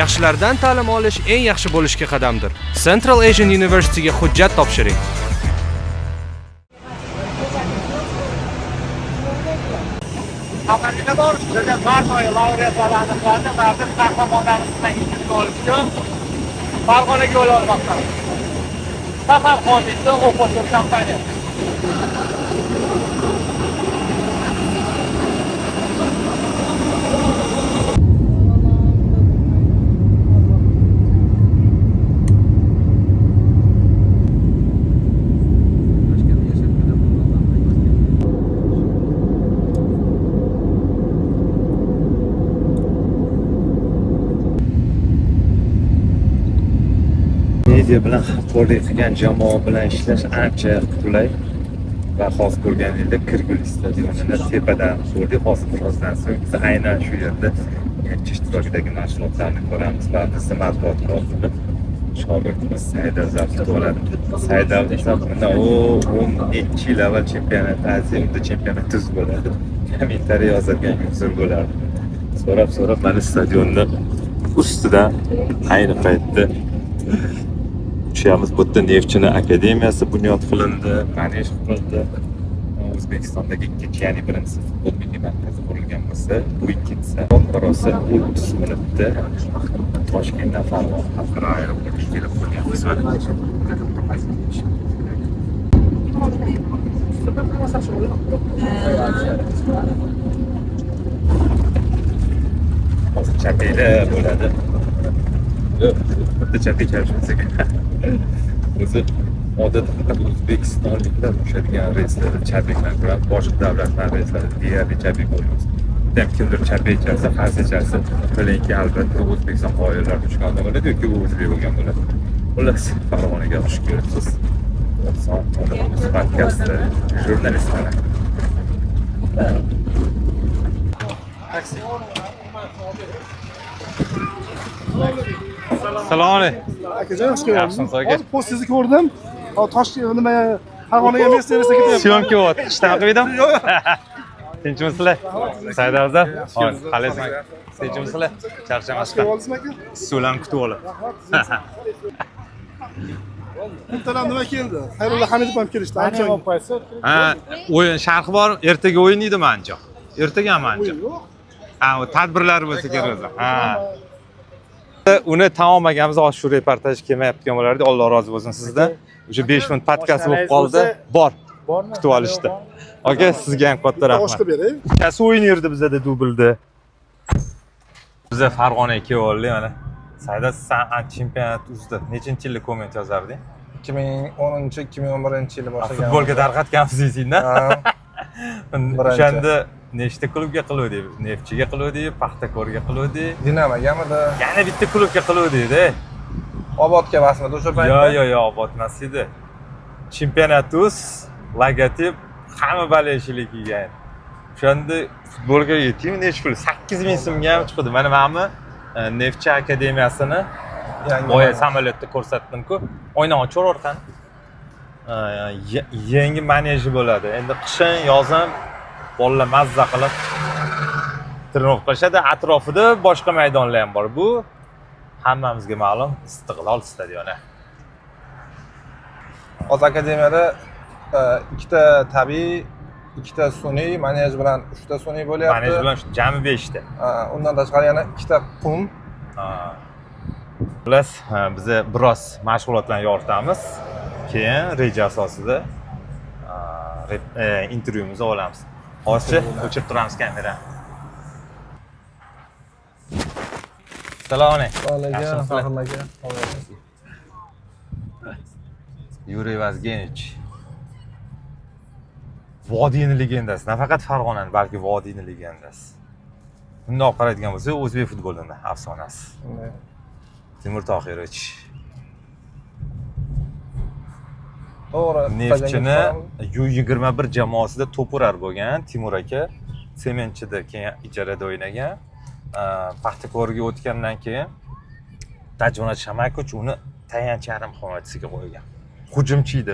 Yaxshilardan ta'lim olish eng yaxshi bo'lishga qadamdir. Central Asian University'ga hujjat topshiring. Avvalida bor, bizda barcha laureatlarni aniqlandi va biz qahramonlarimizdan ikkinchi olish uchun Farg'onaga yo'l olmoqdamiz. Safar hozirda o'quvchi kompaniya. Media bilan hamkorlik qilgan jamoa bilan ishlash ancha qulay va xos ko'rganingizda Kirgul stadionini tepadan ko'rdik. Hozir birozdan so'ng biz aynan shu yerda yangi ishtirokidagi mashg'ulotlarni ko'ramiz va bizni matbuot kotibi shogirdimiz Saidal kutib oladi. Saidal esa bundan 12 yil avval chempionat Aziyada chempionat tuz bo'ladi. Kommentariy yozadigan yuzur bo'lardi. So'rab mana stadionni ustidan ayni paytda uchamiz. Bu yerda Neftchini akademiyasi bunyod qilindi, manej qilindi. O'zbekistondagi ikkinchi, ya'ni birinchisi futbol milliy markazi qurilgan bo'lsa, bu ikkinchisi. Boqqarosi 30 minutda Toshkentdan Farg'ona xalqaro aeroportiga kelib qolganmiz va hozir chapida bo'ladi. Bitta chapga kelishimizga o'zi odatda faqat o'zbekistonliklar uçadigan reyslarda chapliklar ko'radi. Boshqa davlatlar reyslari deyarli chaplik bo'lmaydi. Ham kimdir chapga icharsa, xas icharsa, bilinki albatta O'zbekiston qoyillar uchganda bo'ladi yoki o'zbek bo'lgan bo'ladi. Xullas, Farg'onaga xush kelibsiz. Son podkastda jurnalistlar. Taksi. Assalomu alaykum. Akajon, xush kelibsiz. Yaxshimisiz aka? Hozir postingizni ko'rdim. Toshkent nima Farg'onaga Mercedes ketyapti. Syomka bo'lyapti. Ishdan qilib edim. Tinchmisizlar? Saidabzor. Qalaysiz? Tinchmisizlar? Charchamasdan. Oldingizmi aka? Sizlarni kutib olib. Ertadan nima keldi? Xayrulla Hamidov ham kelishdi. Ha, o'yin sharhi bor. Ertaga o'ynaydi manjo. Ertaga ham manjo. Ha, u tadbirlar bo'lsa kerak o'zi. Ha. Uni tamom akamiz hozir shu reportaj kelmayotgan bo'lardi. Alloh rozi bo'lsin sizdan. O'sha 5 minut podkast bo'lib qoldi. Bor. Kutib olishdi. Aka, sizga ham katta rahmat. Boshqa beray. Ikkasi o'ynaydi bizda dublda. Biza Farg'onaga kelib oldik mana. Saida san'at chempionat uzdi. Nechinchi yilda komment yozarding? 2010-2011 yili boshlagan. Futbolga tarqatganmiz deysiz-da. O'shanda nechta klubga qiluvdik? Neftchiga qiluvdik, Paxtakorga qiluvdik. Dinamogamidi? Yana bitta klubga qiluvdik-da. Obodga emasmidi o'sha paytda? Yo'q, Obod emas edi. Chempionatus, logotip, hamma balashlik kiygan. O'shanda futbolga yetim nech pul? 8000 so'mga ham chiqdi. Mana menimi Neftchi akademiyasini boya samolyotda ko'rsatdim-ku. Oyna ochib o'rtan. Yangi maneji bo'ladi. Endi qishin, yozim bolalar mazza qilib trenov qilishadi. Atrofida boshqa maydonlar ham bor. Bu hammamizga ma'lum Istiqlol stadioni. Hozir akademiyada ikkita tabiiy, ikkita sun'iy manej bilan 3 ta sun'iy bo'lyapti. Manej bilan jami 5 ta. Undan tashqari yana ikkita qum. Xullas, biz biroz mashg'ulotlarni yoritamiz. Keyin reja asosida intervyumuzni olamiz. Hozircha o'chirib turamiz kamerani. Assalomu alaykum. Yuriy Vazgenich. Vodiyni legendasi, nafaqat Farg'onani, balki Vodiyni legendasi. Bundoq qaraydigan bo'lsa, o'zbek futbolida afsonasi. Timur Tohirovich. To'g'ri. Neftchini U21 jamoasida to'p urar bo'lgan Timur aka, Sementchida keyin ijarada o'ynagan. Paxtakorga o'tgandan keyin Tajmurod Shamakovich uni tayanch yarim himoyachisiga qo'ygan. Hujumchi edi.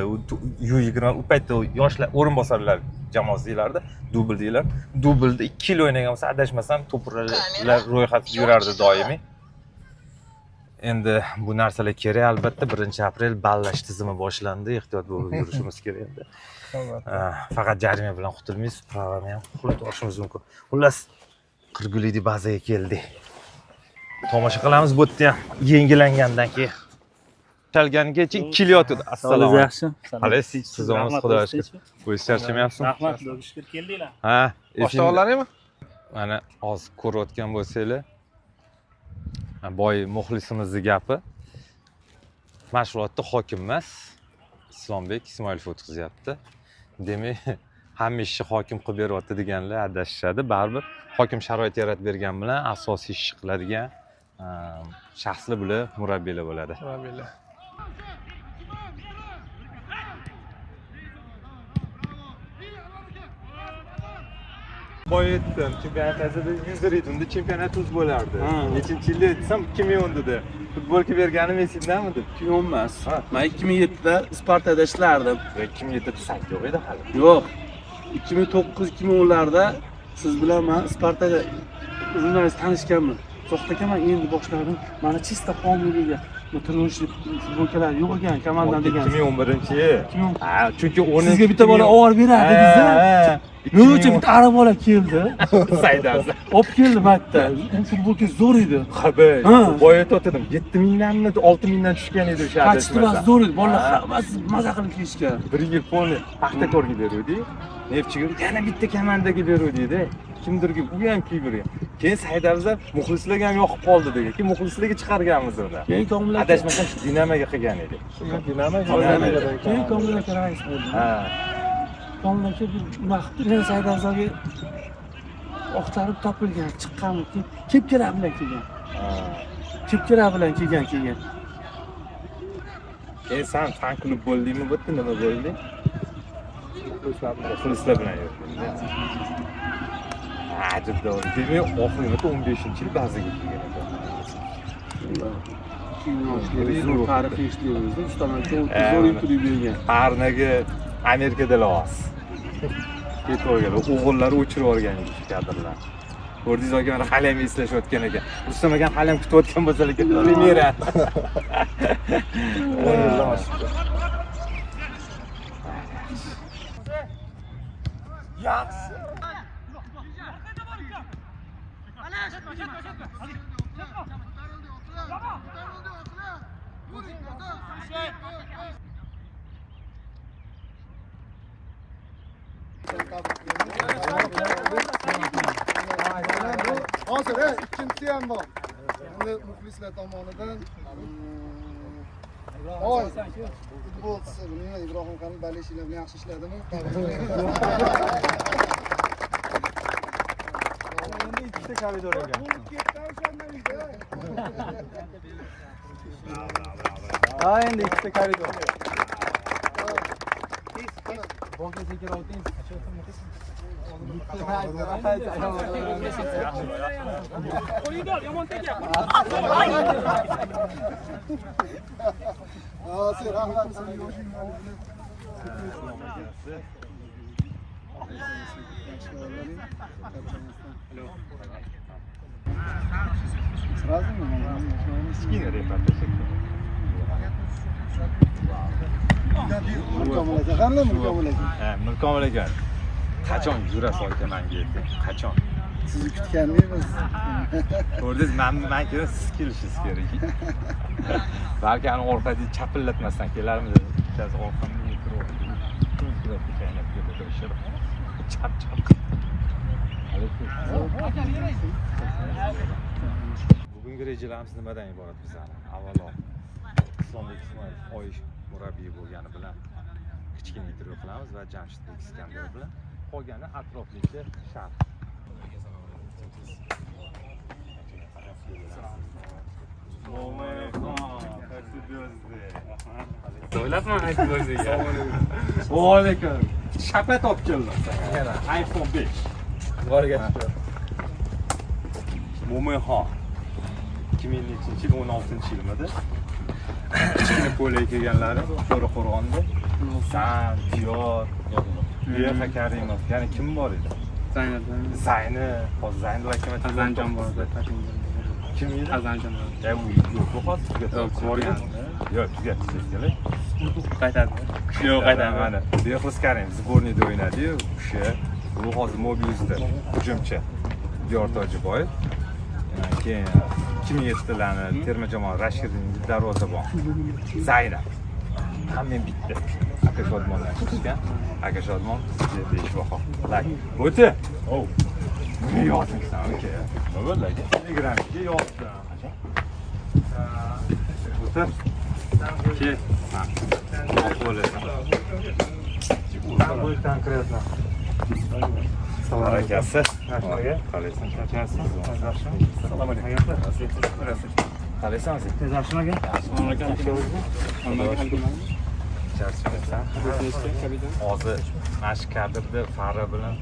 U20 u paytda yoshlar o'rinbosarlar jamoasi deylardi, dubl deylar. Dublda 2 yil o'ynagan bo'lsa, adashmasam to'p urarlar ro'yxatida yurardi doimiy. endi bu narsalar kerak albatta. 1-aprel ballash tizimi boshlandi. Ehtiyot bo'lib yurishimiz kerak endi. Faqat jarima bilan qutulmaysiz, pravani ham qulib olishimiz mumkin. Xullas, Qirgulidagi bazaga keldik. Tomosha qilamiz bu yerda ham yengillangandan keyin. Chalganigacha 2 yil yotdi. Assalomu alaykum. Qalaysiz? Sizimiz Xudoga shukr. Bo'yiz charchamayapsizmi? Rahmat, Xudoga shukr keldinglar. Ha, Boshliqlaringmi? mana hozir ko'rayotgan bo'lsanglar, boy muxlisimizning gapi. Mashg'ulotda hokim emas, Islombek Ismoilov o'tkazyapti. Demak, hamma ishni hokim qilib beryapti deganlar adashishadi. Baribir hokim sharoit yaratib bergan bilan asosiy ish qiladigan shaxslar bular murabbiylar bo'ladi. Murabbiylar. Boy etdim, chempionatimizda 100 reytingda chempionatimiz bo'lardi. Nechinchi yilda aytsam 2010da futbolga berganim esingdamidi? 2010 emas. Men 2007da Spartada ishlardim. 2007da sayt yo'q edi hali. Yo'q. 2009-2010larda siz bilan men Spartada jurnalist tanishganman. Soxta men endi boshladim. Mana chista homiliga turmushli futbolkalar yo'q ekan, komandan degan. 2011-yil. Ha, chunki uni Sizga bitta bola ovor beradi dedingiz. Nima uchun bitta arab bola keldi? Saydasi. Olib keldi bitta. Futbolka zo'r edi. Xabar. Boya to'tadim. 7 mingdanmi, 6 mingdan tushgan edi o'sha adashmasa. Qachtirasi zo'r edi. Bolalar hammasi maza qilib kelishgan. 1 yil poni Paxtakorga beruvdik. Neftchiga yana bitta komandaga beruvdik-da. Kimdirga u ham kiydirgan. Keyin Saydabzor muxlislarga ham yoqib qoldi degan. Keyin muxlislarga chiqarganmiz uni. Keyin Komil aka Adashmasam Dinamoga qilgan edik. keyin Komil aka rais bo'ldi. Ha. Komil aka maqtini Saydabzorga oqtarib topilgan, chiqqan keyin kepkalar bilan kelgan. Kepkalar bilan kelgan keyin. Keyin sen fan klub bo'ldingmi, bu yerda nima bo'ldi? Muxlislar bilan yurding. Ajib davr. Demak, oxirida 15-yil bazaga kelgan ekan. Zo'r tarixiy ishlayapmiz. Ustamarka zo'r intervyu bergan. Parnaga Amerikada los. Ketib olgan. O'g'illari o'chirib olgan edi shu kadrlar. Ko'rdingiz aka, mana hali ham eslashayotgan ekan. Rustam akam hali ham kutayotgan bo'lsalar kerak. Premyera. Yaxshi. Hozir ikkinchisi ham bor. Endi muxlislar tomonidan Oy, futbolchisi nima Ibrohim Qalil Balishlar bilan yaxshi ishladimi? Endi ikkita koridor ekan. Ha, endi ikkita koridor. Koridor yomon tegyapti. Sen rahmat. Mirkomil aka. Qachon yurasiz aka menga ayting. Qachon? Sizni kutganmiz. Ko'rdingiz, men kerak siz kelishingiz kerak. Balki ani orqaga chapillatmasdan kelarmiz. Bittasi orqamga yurib chap. Bugungi rejalarimiz nimadan iborat bizlarning? Avvalo Islombek Ismoilov Oyish murabbiy bo'lgani bilan kichkina intervyu qilamiz va Jamshidbek Iskandar bilan qolgani atroflicha shart. Davlatman aytib o'ziga. Vaalaykum. Shapat olib keldim. Yana iPhone 5. Vorga chiqdi. Mo'minxon 2000-yil 16-yilmida kichkina polga kelganlari Qo'raqo'rg'onda San, Diyor, Yuha Karimov, yana kim bor edi? Zayni, hozir Zaynul aka Zanjon bor edi. Kim edi? Azan jamoa. Ya u yo'q hozir tugatib ko'rgan. Yo'q, tugatib keling. Qaytadi. Yo'q, qaytadi. Mana Behruz Karim sborniyda o'ynadi-yu, o'sha. U hozir Mobiusda hujumchi. Diyor Tojiboyev. Keyin 2007-larni terma jamoa Rashidning darvozabon. Zaynab. Hammen bitta. Aka Shodmondan chiqishgan. Aka Shodmon sizga 5 baho. Like. O'ti. Oh. Ne yozingsan, aka? Nima bo'ldi aka? Telegramga yozdim. O'tir. Kel. Ha. Bo'lasan. Bu konkretno. Barakasi. Qalaysan? Assalomu alaykum. Qalaysan sen? Tez yaxshimi aka? Assalomu alaykum. Charchamaysan? Hozir mana shu kadrda Farra bilan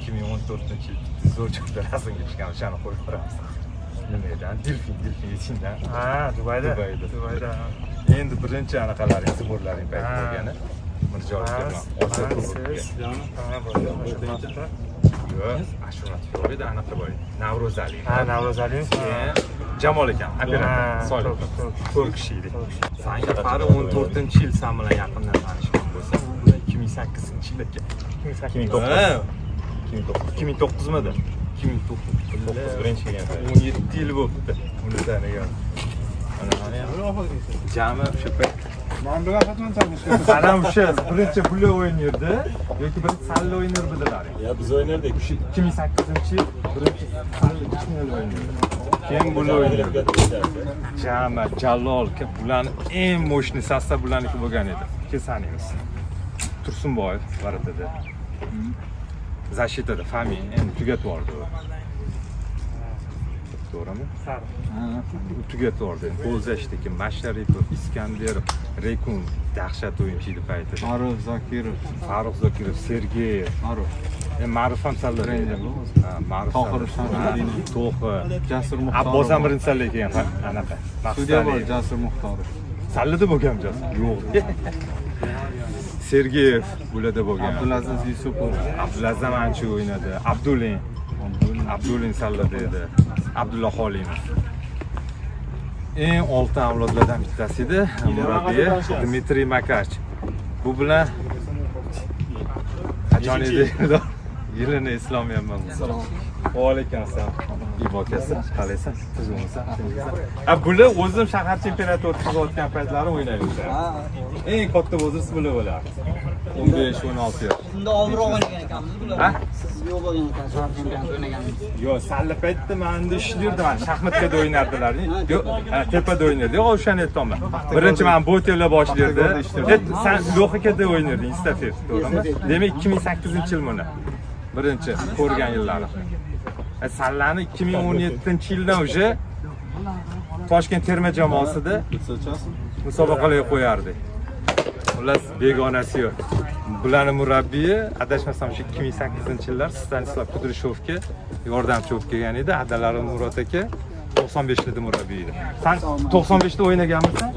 2014-yil zo'r chiqdi rasmga tushgan, o'shani qo'yib qo'yamiz. Nimadan? Delfin yechingdan. Ha, Dubayda. Dubayda. Endi birinchi anaqalaring, sborlaring payt bo'lgani. Mirjoyev bilan Osiyo Kubogiga. Yo'q, Ashurmat yo'q edi, anaqa bor. Navruzali. Ha, Navruzali. Jamol ekan, operator. Soliq. 4 kishi edi. Sanki Farra 14-yil san bilan yaqindan tanishgan bo'lsa, 2008-yil ekan. 2009-midi? 2009 birinchi kelgan. 17 yil bo'libdi. Uni tanigan. Mana jami o'sha payt Men bilan qatnashamiz. ana o'sha birinchi puli o'ynaydi yoki birinchi salli o'ynar bidilar. Ya biz oynardik. 2008-yil birinchi salli o'ynaydi. Keyin buni o'ynaydi. Jami, Jalol, bularni eng mo'shni sostav bularniki bo'lgan edi. Kesanimiz. Tursunboyev varatada. Zashitada Fami endi tugatib yubordi u. To'g'rimi? U tugatib yubordi. Qo'lzashdagi Masharipov, Iskanderov, Rekun dahshat o'yinchi edi paytida. Farruh Zokirov, Sergeyev. Ma'ruf ham sallaydi. Ma'ruf. To'xi. Jasur Abbos ham birinchi sallaga kelgan anaqa. Studiya bor Jasur Muxtorov. Sallida bo'lgan Jasur. Yo'q. Sergeyev bularda bo'lgan. Abdulaziz Yusupov. Abdulaziz ham ancha o'ynadi. Abdulin sallada edi. Abdulla Xolimov. Eng oltin avlodlardan bittasi edi. Murabbiy Dmitriy Makach. Bu bilan qachon edi? Yilini eslolmayapman. Va alaykum assalom. Ibokasi, qalaysan? Tuzumsan? Bular o'zim shahar chempionati o'tkazayotgan paytlari o'ynaydi. Eng katta возраст bular bo'ladi. 15-16 yosh. Unda oldinroq o'ynagan ekanmiz bular. Ha? Siz yo'q bo'lgan ekansiz, shahar chempionati o'ynaganmiz. Yo'q, salli paytda men unda ishlardim, shaxmatga o'ynardilar. Yo'q, tepada o'ynardi. Yo'q, o'shani aytaman. Birinchi men Botelda boshlardi. Sen Loxikada o'ynarding, estafet, to'g'rimi? Demak 2008-yil buni. Birinchi ko'rgan yillari. Sallani 2017-yildan o'sha Toshkent terma jamoasida musobaqalarga qo'yardi. Xullas begonasi yo'q. Bularning murabbiyi adashmasam o'sha 2008-yillar Stanislav Kudryshovga yordamchi bo'lib kelgan edi. Adalari Murod aka 95-da murabbiy edi. Sen 95-da o'ynaganmisan?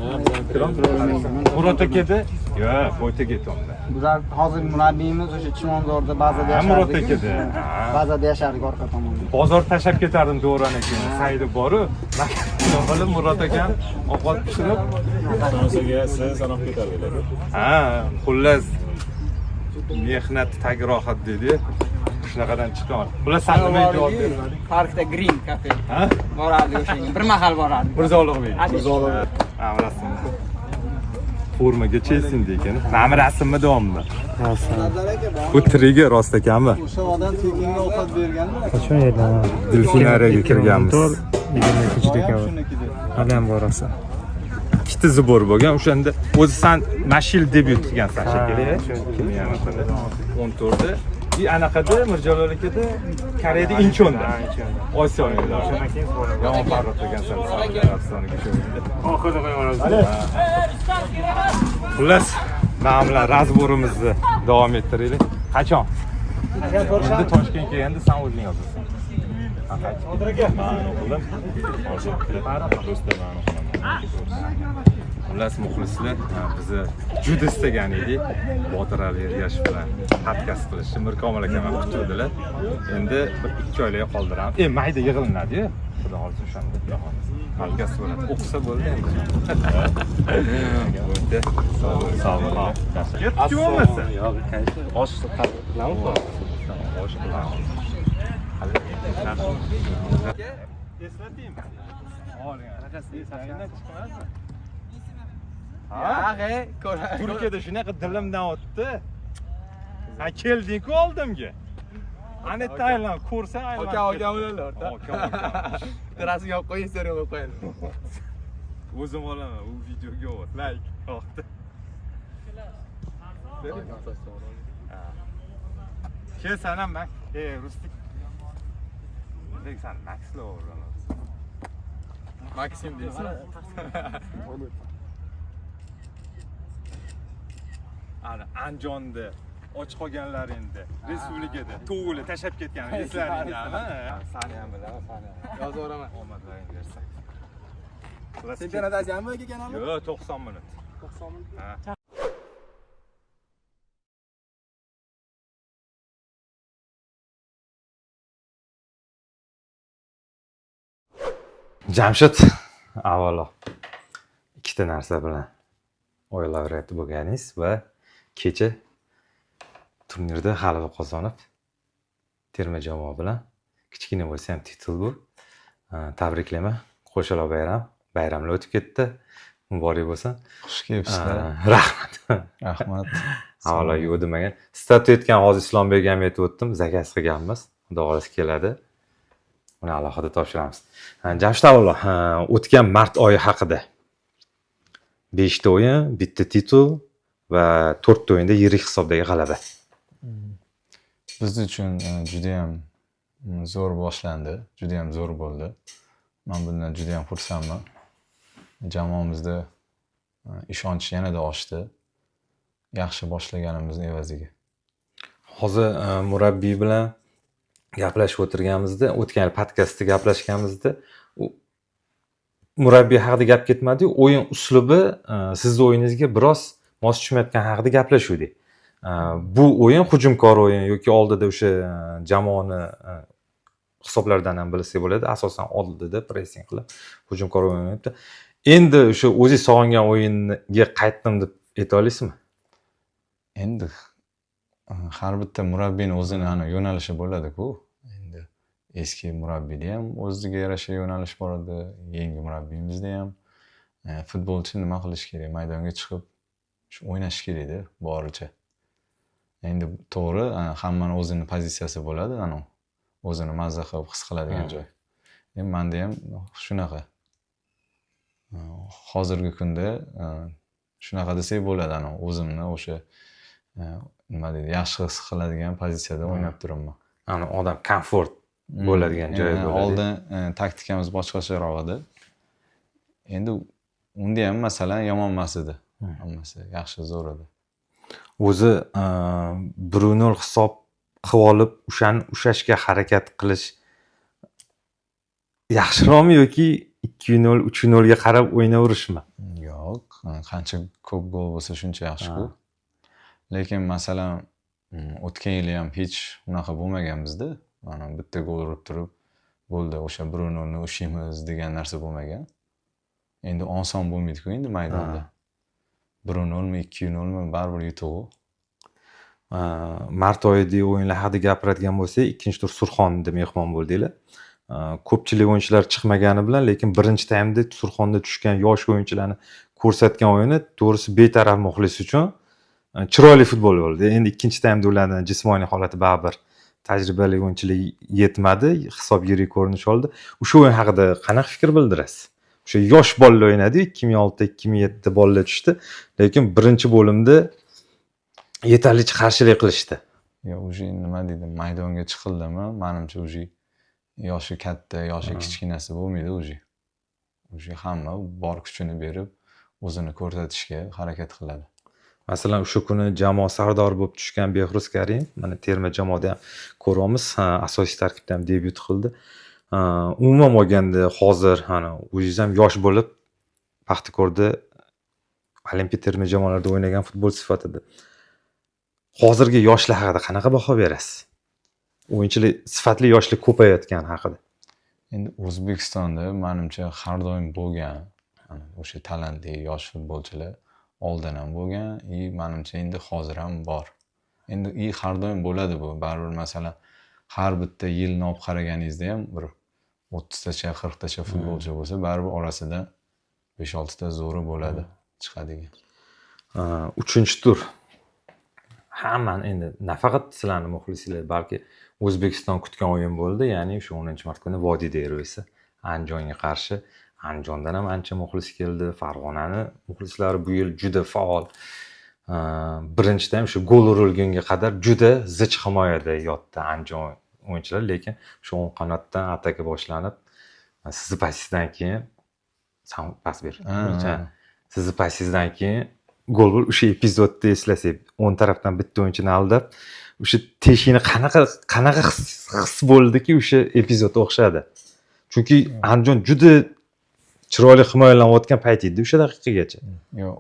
Murod akada? Yo'q, bo'ytaga aytdim. Bizlar hozir murabbiyimiz o'sha Chimondorda ba'zida yashardik. Murod akada. Ba'zida yashardik orqa tomonda. Bozor tashlab ketardim Do'ron akani. Saydi boru, qilib Murod akam ovqat pishirib, Sonasiga siz sanoq ketardinglar. ha, xullas mehnat tagi rohat dedi. Shunaqadan chiqqan. Bular sallamay javob bermadi. Parkda Green kafe Ha? borardik o'shanga. Bir mahal borardik. Mirzo-Ulug'bek. Ha, rasm. Formaga chesin degan. Mana rasmmi davommi? Bu trigi rost ekanmi? O'sha odam tekinga ovqat berganmi? Qachon edi? Delfinariyaga kirganmiz. 22-da Adam borasa. Ikkita zibor bo'lgan. O'shanda o'zi san mashil debyut qilgansan shekilli. 14da. И anaqada Mirjalol akada Koreyada Inchonda. Osiyo o'yinlari. Yomon farq qilgansan Saudiya Arabistoniga shu o'yinda. Oxirida qo'yamiz. Xullas, men bilan razborimizni davom ettiraylik. Qachon? Endi Toshkentga kelganda sen o'zing yozasan. Qodir aka. Men o'qidim. Hozir do'stlar men o'qidim. Xullas muxlislar, bizni juda istagan edik. Botir Ali Ergashev bilan podkast qilishni Mirkomil aka ham kutuvdilar. Endi bir 2 oylarga qoldiramiz. Mayda yig'ilinadi-yu. Xudo xohlasa o'shanda yoqamiz. Halga surat o'qisa bo'ldi endi. Bo'ldi. Sog' bo'ling. Ketib bo'lmasa. Yo'q, qaysi? Osh bilan osh bilan. Eslataymi? Oling. Qanaqasidan chiqmasin. Ha? Turkiyada shunaqa dilimdan o'tdi. Ha, kelding-ku oldimga. Ana Tailand ko'rsang aylan. Aka o'lalar. Rasmga olib qo'ying, serial olib qo'ying. O'zim olaman, u videoga ol. Like qo'ydi. Kelsan ham Max. Rustik. Sen Max'la o'raman. Maksim deysan. Ana Andijonda och qolganlaringda, respublikada to'g'ri tashab ketgan eslaringdami? Sani ham bilaman, sani. Yozaveraman. Omadlaring bersak. Chempionat Aziyami aka kanalmi? Yo'q, 90 minut. 90 minut. Ha. Jamshid, avvalo ikkita narsa bilan o'ylayotib bo'lganingiz va kecha turnirda g'alaba qozonib terma jamoa bilan kichkina bo'lsa ham titul bu. Tabriklayman. Qo'shaloq bayramlar o'tib ketdi. Muborak bo'lsin. Xush kelibsizlar. Rahmat. Rahmat. Avvalo yo'q demagan. Statut etgan hozir Islombek ham aytib o'tdim. Zakas qilganmiz. Xudo xohlasa keladi. Uni alohida topshiramiz. Jamshid avvalo, o'tgan mart oyi haqida 5 ta o'yin, bitta titul va 4 ta o'yinda yirik hisobdagi g'alaba. Biz uchun juda ham zo'r boshlandi, juda ham zo'r bo'ldi. Men bundan juda ham xursandman. Jamoamizda ishonch yanada oshdi. Yaxshi boshlaganimizning evaziga. Hozir murabbiy bilan gaplashib o'tirganimizda, o'tgan podkastda gaplashganimizda, murabbiy haqida gap ketmadi-yu, o'yin uslubi sizning o'yiningizga biroz mos tushmayotgan haqida gaplashuvdik. Bu o'yin hujumkor o'yin yoki oldida o'sha jamoani hisoblardan ham bilsak bo'ladi. Asosan oldida pressing qilib hujumkor o'yin o'ynayapti. Endi o'sha o'zingiz sog'ingan o'yinga qaytdim deb ayta olasizmi? Endi har bitta murabbiyning o'zini yo'nalishi bo'ladi-ku. Endi eski murabbiyda ham o'ziga yarasha yo'nalish bor edi, yangi murabbiyimizda ham. Futbolchi nima qilish kerak? Maydonga chiqib o'ynash kerak-da, boricha. Endi to'g'ri, hammaning o'zining pozitsiyasi bo'ladi, o'zini mazza qilib his qiladigan joy. Endi menda ham shunaqa. Hozirgi kunda shunaqa desak bo'ladi, o'zimni o'sha nima deydi, yaxshi his qiladigan pozitsiyada o'ynab turibman. Odam komfort bo'ladigan joy bo'ladi. Oldin taktikamiz boshqacharoq edi. Endi unda ham masalan yomon emas edi. Hammasi yaxshi, zo'r edi. O'zi 1-0 hisob qilib olib, o'shani ushashga harakat qilish yaxshiroqmi yoki 2-0, 3-0 ga qarab o'ynaverishmi? Yo'q, qancha ko'p gol bo'lsa shuncha yaxshi-ku. Lekin masalan o'tgan yili ham hech unaqa bo'lmagan bizda. Mana bitta gol urib turib bo'ldi, o'sha 1-0 ni ushlaymiz degan narsa bo'lmagan. Endi oson bo'lmaydi-ku endi maydonda. 1-0 mi, 2-0 mi baribir yutuq. Mart oyidagi o'yinlar haqida gapiradigan bo'lsak, ikkinchi tur Surxonda mehmon bo'ldinglar. Ko'pchilik o'yinchilar chiqmagani bilan, lekin birinchi taymda Surxonda tushgan yosh o'yinchilarni ko'rsatgan o'yini to'g'risi betaraf muxlis uchun chiroyli futbol bo'ldi. Endi ikkinchi taymda ularning jismoniy holati baribir tajribali o'yinchilik yetmadi, hisob yirik ko'rinish oldi. O'sha o'yin haqida qanaqa fikr bildirasiz? O'sha yosh bolalar o'ynadi, 2006-2007 bolalar tushdi, lekin birinchi bo'limda yetarlicha qarshilik qilishdi. Yo, o'sha nima deydi, maydonga chiqildimi? Menimcha o'sha yoshi katta, yoshi kichkinasi bo'lmaydi o'sha. O'sha hamma bor kuchini berib, o'zini ko'rsatishga harakat qiladi. Masalan, o'sha kuni jamoa sardori bo'lib tushgan Behruz Karim, mana terma jamoada ham ko'ramiz, asosiy tarkibda ham debyut qildi. Umuman olganda hozir o'zingiz ham yosh bo'lib, Paxtakorda Olimpiya terma jamoalarida o'ynagan futbolchi sifatida hozirgi yoshlar haqida qanaqa baho berasiz? O'yinchilar sifatli yoshlar ko'payayotgani haqida. Endi O'zbekistonda menimcha har doim bo'lgan o'sha talantli yosh futbolchilar oldin ham bo'lgan, menimcha endi hozir ham bor. Endi har doim bo'ladi bu. Baribir masalan har bitta yilni olib qaraganingizda ham bir 30tacha, 40tacha futbolchi bo'lsa, baribir orasida 5-6 ta zo'ri bo'ladi chiqadigan. 3-tur. Hammani endi nafaqat sizlarni muxlisinglar, balki O'zbekiston kutgan o'yin bo'ldi, ya'ni shu 10-mart kuni Vodiy derbisi Andijonga qarshi. Andijondan ham ancha muxlis keldi. Farg'onani muxlislari bu yil juda faol. Birinchidan ham shu gol urilgunga qadar juda zich himoyada yotdi Andijon o'yinchilar, lekin shu o'ng qanotdan ataka boshlanib, sizni pasingizdan keyin pas ber. Sizni pasingizdan keyin gol bo'lib, o'sha epizodni eslasak, o'ng tarafdan bitta o'yinchini aldab, o'sha teshikni qanaqa his bo'ldiki, o'sha epizod o'xshadi. Chunki Andijon juda chiroyli himoyalanayotgan payt edi o'sha daqiqagacha. Yo'q,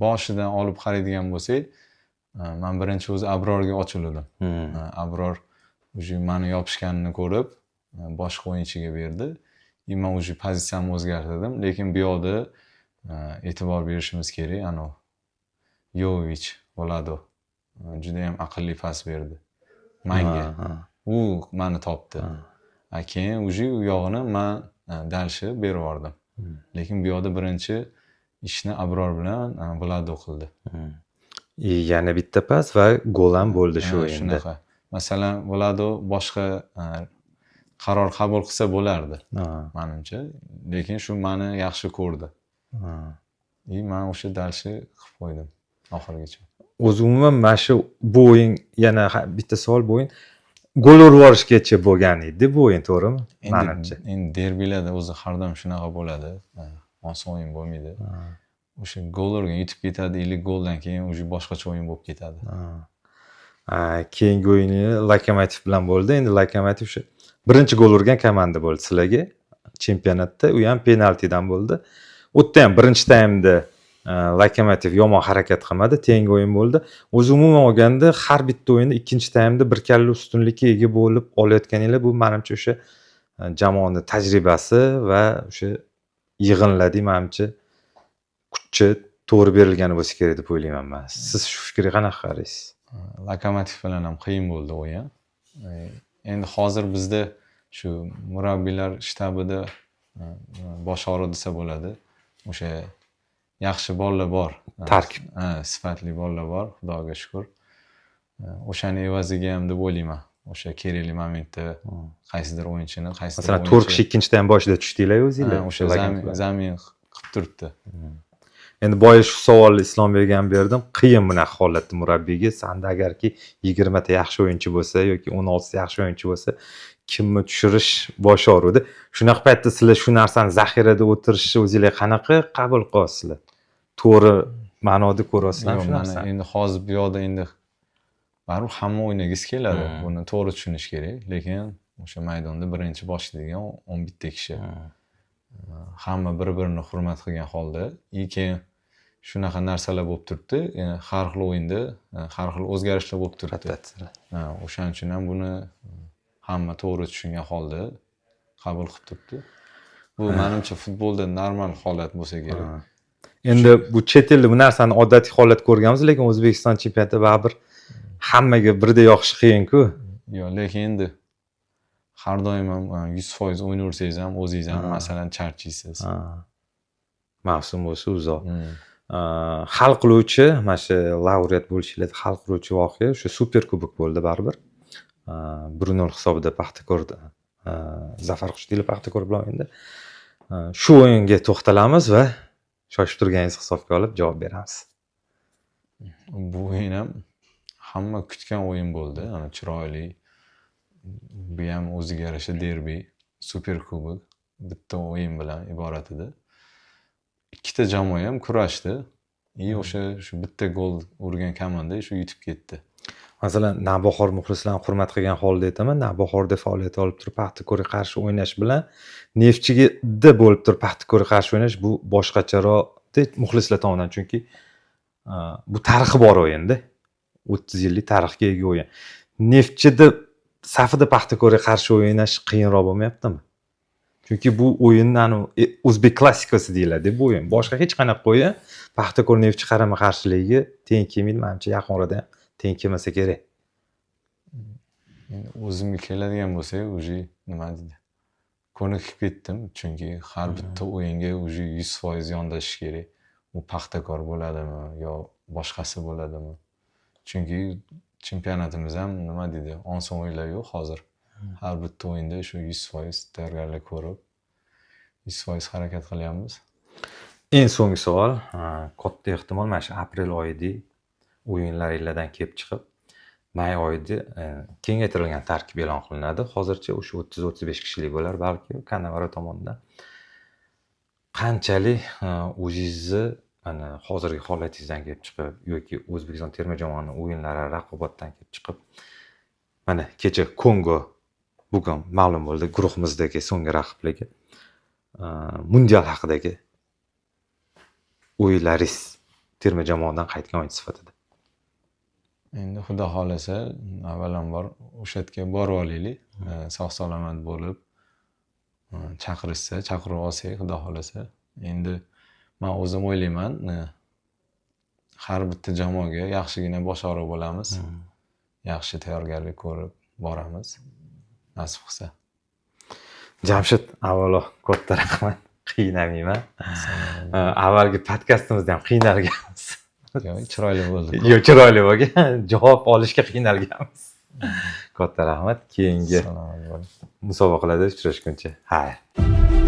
boshidan olib qaraydigan bo'lsak, men birinchi o'zi Abrorga ochildim. Abror o'sha meni yopishganini ko'rib, boshqa o'yinchiga berdi. Men o'sha pozitsiyamni o'zgartirdim, lekin bu yoqda e'tibor berishimiz kerak, Yovich Volado juda ham aqlli pas berdi menga. U meni topdi. Keyin o'sha u yog'ini men dalshi berib yubordim. Lekin bu yoqda birinchi ishni Abror bilan Volado qildi. Yana bitta pas va gol ham bo'ldi shu o'yinda. Shunaqa. Masalan, Volado boshqa qaror qabul qilsa bo'lardi, menimcha. Lekin shu meni yaxshi ko'rdi. Men o'sha dalshi qilib qo'ydim oxirigacha. O'zi umuman mana shu bu o'yin, yana bitta savol, bu o'yin gol urib yuborishgacha bo'lgan edi bu o'yin, to'g'rimi? Menimcha. Endi derbilarda o'zi har doim shunaqa bo'ladi. Oson o'yin bo'lmaydi. O'sha gol urgan yutib ketadi, 50 goldan keyin o'sha boshqacha o'yin bo'lib ketadi. Keyingi o'yini Lokomotiv bilan bo'ldi. Endi Lokomotiv o'sha birinchi gol urgan komanda bo'ldi sizlarga chempionatda. U ham penaltidan bo'ldi. U yerda ham birinchi taymda Lokomotiv yomon harakat qilmadi, teng o'yin bo'ldi. O'zi umuman olganda har bitta o'yinda ikkinchi taymda bir kalla ustunlikka ega bo'lib olayotganinglar, bu menimcha o'sha jamoaning tajribasi va o'sha yig'inlarning menimcha kuchi to'g'ri berilgani bo'lsa kerak deb o'ylayman men. Siz shu fikrga qanaqa qaraysiz? Lokomotiv bilan ham qiyin bo'ldi o'yin. Endi hozir bizda shu murabbiylar shtabida bosh og'riq desa bo'ladi. O'sha yaxshi bolalar bor. Tarkib. Sifatli bolalar bor, Xudoga shukr. O'shani evaziga ham deb o'ylayman. O'sha kerakli momentda qaysidir o'yinchini, masalan, 4 kishi ikkinchi taym boshida tushdinglar o'zinglar. O'sha zamin qilib turibdi. Endi boya shu savolni Islombekga ham berdim. Qiyin bunaqa holatda murabbiyga, sanda agarki 20 ta yaxshi o'yinchi bo'lsa yoki 16 ta yaxshi o'yinchi bo'lsa, kimni tushirish bosh og'ridi. Shunaqa paytda sizlar shu narsani zaxirada o'tirishni o'zingizlar qanaqa qabul qilasizlar? To'g'ri ma'noda ko'rasizlarmi shu narsani? Endi hozir bu yoqda endi baribir hamma o'ynagisi keladi. Buni to'g'ri tushunish kerak. Lekin o'sha maydonda birinchi boshlaydigan 11 ta kishi. Hamma bir-birini hurmat qilgan holda, keyin shunaqa narsalar bo'lib turibdi. Ya'ni har xil o'yinda har xil o'zgarishlar bo'lib turibdi. O'shaning uchun ham buni hamma to'g'ri tushungan holda qabul qilib turibdi. Bu menimcha futbolda normal holat bo'lsa kerak. Endi bu chet elda bu narsani odatiy holat ko'rganmiz, lekin O'zbekiston chempionati baribir hammaga birdek yoqishi qiyin-ku. Yo'q, lekin endi har doim ham 100% o'ynayversangiz ham o'zingiz ham masalan charchaysiz. Mavsum bo'lsa uzoq. Hal qiluvchi, mana shu laureat bo'lishinglar hal qiluvchi voqea shu Super Kubok bo'ldi baribir. 1-0 hisobida Paxtakorda zafar quchdinglar Paxtakor bilan o'yinda. Shu o'yinga to'xtalamiz va shoshib turganingizni hisobga olib javob beramiz. Bu o'yin ham hamma kutgan o'yin bo'ldi. Chiroyli. Bu ham o'ziga yarasha derbi, Super Kubok bitta o'yin bilan iborat edi. Ikkita jamoa ham kurashdi. O'sha shu bitta gol urgan komanda shu yutib ketdi. Masalan, Navbahor muxlislarini hurmat qilgan holda aytaman, Navbahorda faoliyat olib turib Paxtakorga qarshi o'ynash bilan Neftchiga bo'lib turib Paxtakorga qarshi o'ynash bu boshqacharoq muxlislar tomonidan, chunki bu tarixi bor o'yinda. 30 yillik tarixga ega o'yin. Neftchida safida Paxtakorga qarshi o'ynash qiyinroq bo'lmayaptimi? Chunki bu o'yinni o'zbek klassikasi deyiladi bu o'yin. Boshqa hech qanaqa o'yin Paxtakor Neftchi qarama-qarshiligiga teng kelmaydi, menimcha yaqin orada teng kelmasa kerak. Endi o'zimga keladigan bo'lsak, уже nima deydi? Ko'nikib ketdim, chunki har bitta o'yinga уже 100% yondashish kerak. U Paxtakor bo'ladimi yo boshqasi bo'ladimi? Chunki chempionatimiz ham nima deydi? Oson o'yinlar yo'q hozir. Har bitta o'yinda shu 100% tayyorgarlik ko'rib, 100% harakat qilyapmiz. Eng so'nggi savol, katta ehtimol mana shu aprel oyida o'yinlaringlardan kelib chiqib, may oyida kengaytirilgan tarkib e'lon qilinadi. Hozircha o'sha 30-35 kishilik bo'lar balki Kanavara tomonidan. Qanchalik o'zingizni mana hozirgi holatingizdan kelib chiqib yoki O'zbekiston terma jamoasining o'yinlari raqobatdan kelib chiqib, mana kecha Kongo bugun ma'lum bo'ldi guruhimizdagi so'nggi raqibligi mundial haqidagi o'ylaringiz terma jamoadan qaytgan o'yin sifatida. Endi xudo xolasa, avvalambor o'sha yerga borib olaylik, sog' salomat bo'lib, chaqirishsa, chaqirib olsak, xudo xolasa. Endi men o'zim o'ylayman, har bitta jamoaga yaxshigina boshqaruv bo'lamiz. Yaxshi tayyorgarlik ko'rib boramiz. Nasib qilsa. Jamshid, avvalo katta rahmat. Qiynamayman. Avvalgi podkastimizda ham qiynalganmiz. Yo'q, chiroyli bo'ldi. Yo'q, chiroyli bo'lgan. Javob olishga qiynalganmiz. Katta rahmat. Keyingi musobaqalarda uchrashguncha. Xayr.